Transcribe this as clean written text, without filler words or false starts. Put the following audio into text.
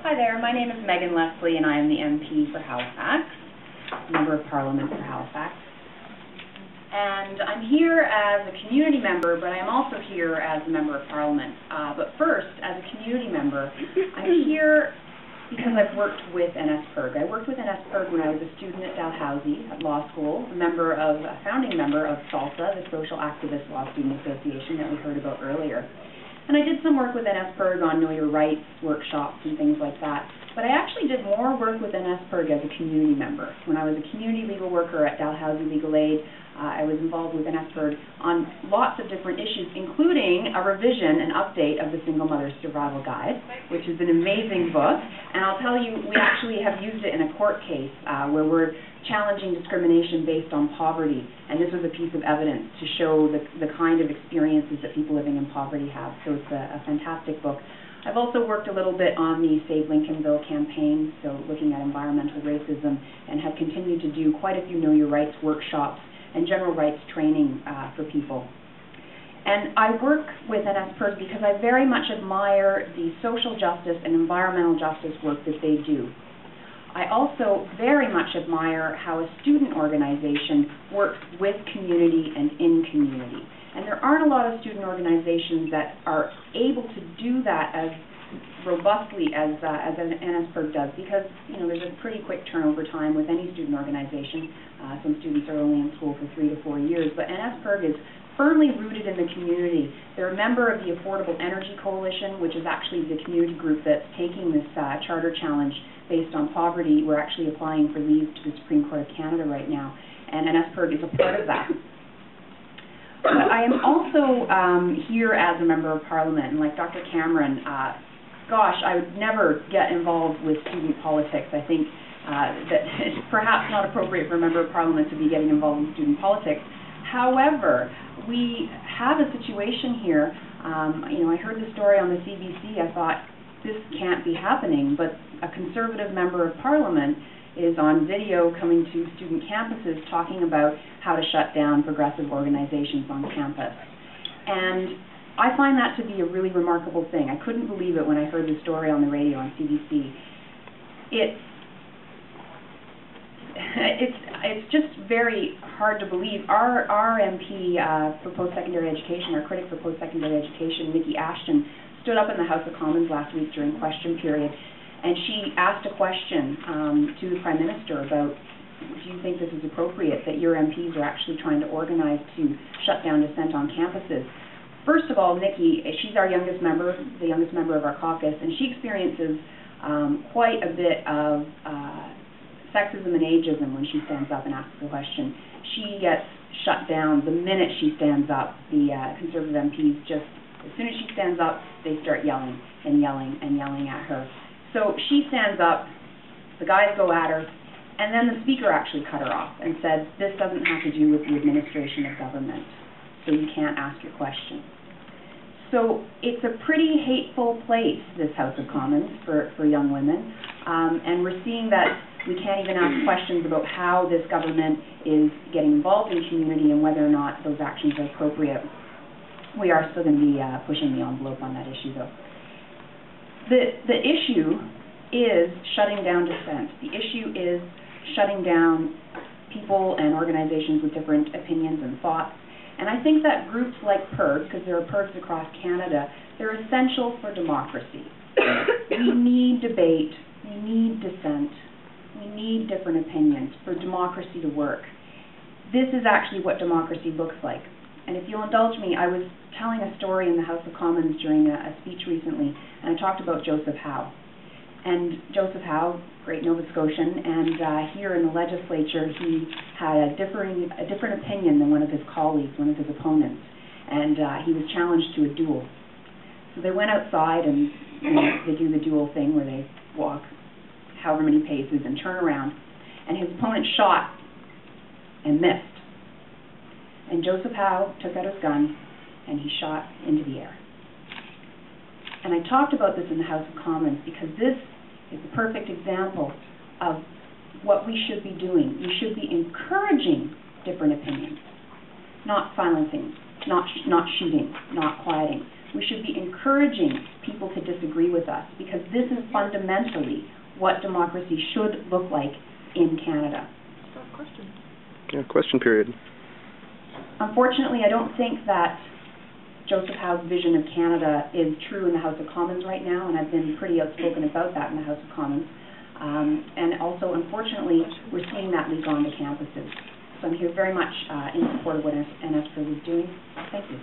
Hi there, my name is Megan Leslie and I am the MP for Halifax, Member of Parliament for Halifax. And I'm here as a community member, but I'm also here as a Member of Parliament. But first, as a community member, I'm here because I've worked with NSPIRG. I worked with NSPIRG when I was a student at Dalhousie at law school, a founding member of SALSA, the Social Activist Law Student Association that we heard about earlier. And I did some work with NSPIRG on Know Your Rights workshops and things like that. But I actually did more work with NSPIRG as a community member. When I was a community legal worker at Dalhousie Legal Aid, I was involved with NSPIRG on lots of different issues, including a revision and update of the Single Mother Survival Guide, which is an amazing book. And I'll tell you, we actually have used it in a court case where we're challenging discrimination based on poverty. And this was a piece of evidence to show the kind of experiences that people living in poverty have. So it's a fantastic book. I've also worked a little bit on the Save Lincolnville campaign, so looking at environmental racism, and have continued to do quite a few Know Your Rights workshops and general rights training for people. And I work with NSPIRG because I very much admire the social justice and environmental justice work that they do. I also very much admire how a student organization works with community and in community. And there aren't a lot of student organizations that are able to do that as robustly as NSPIRG does, because there's a pretty quick turnover time with any student organization. Some students are only in school for 3 to 4 years, but NSPIRG is firmly rooted in the community. They're a member of the Affordable Energy Coalition, which is actually the community group that's taking this charter challenge based on poverty. We're actually applying for leave to the Supreme Court of Canada right now, and NSPIRG is a part of that. But I am also here as a Member of Parliament, and like Dr. Cameron, gosh, I would never get involved with student politics. I think that it's perhaps not appropriate for a Member of Parliament to be getting involved in student politics. However, we have a situation here. I heard the story on the CBC. I thought, this can't be happening, but a Conservative Member of Parliament is on video coming to student campuses talking about how to shut down progressive organizations on campus. And I find that to be a really remarkable thing. I couldn't believe it when I heard the story on the radio on CBC. It's just very hard to believe. Our MP for post-secondary education, our critic for post-secondary education, Nikki Ashton, stood up in the House of Commons last week during question period, and she asked a question to the Prime Minister about, do you think this is appropriate that your MPs are actually trying to organize to shut down dissent on campuses? First of all, Nikki, she's our youngest member, the youngest member of our caucus, and she experiences quite a bit of sexism and ageism when she stands up and asks a question. She gets shut down the minute she stands up. The Conservative MPs just, as soon as she stands up, they start yelling and yelling and yelling at her. So she stands up, the guys go at her, and then the Speaker actually cut her off and said, this doesn't have to do with the administration of government, so you can't ask your question. So it's a pretty hateful place, this House of Commons, for young women, and we're seeing that we can't even ask questions about how this government is getting involved in community and whether or not those actions are appropriate. We are still going to be pushing the envelope on that issue, though. The issue is shutting down dissent. The issue is shutting down people and organizations with different opinions and thoughts. And I think that groups like PIRG, because there are PIRGs across Canada, they're essential for democracy. We need debate, we need dissent, we need different opinions for democracy to work. This is actually what democracy looks like. And if you'll indulge me, I was telling a story in the House of Commons during a speech recently, and I talked about Joseph Howe. And Joseph Howe, great Nova Scotian, and here in the legislature, he had a different opinion than one of his colleagues, one of his opponents, and he was challenged to a duel. So they went outside, and they do the duel thing where they walk however many paces and turn around, and his opponent shot and missed. And Joseph Howe took out his gun, and he shot into the air. And I talked about this in the House of Commons because this is a perfect example of what we should be doing. We should be encouraging different opinions, not silencing, not shooting, not quieting. We should be encouraging people to disagree with us, because this is fundamentally what democracy should look like in Canada. Question. Yeah, question period. Unfortunately, I don't think that Joseph Howe's vision of Canada is true in the House of Commons right now, and I've been pretty outspoken about that in the House of Commons. And also, unfortunately, we're seeing that leak on the campuses. So I'm here very much in support of what NSPR is doing. Thank you.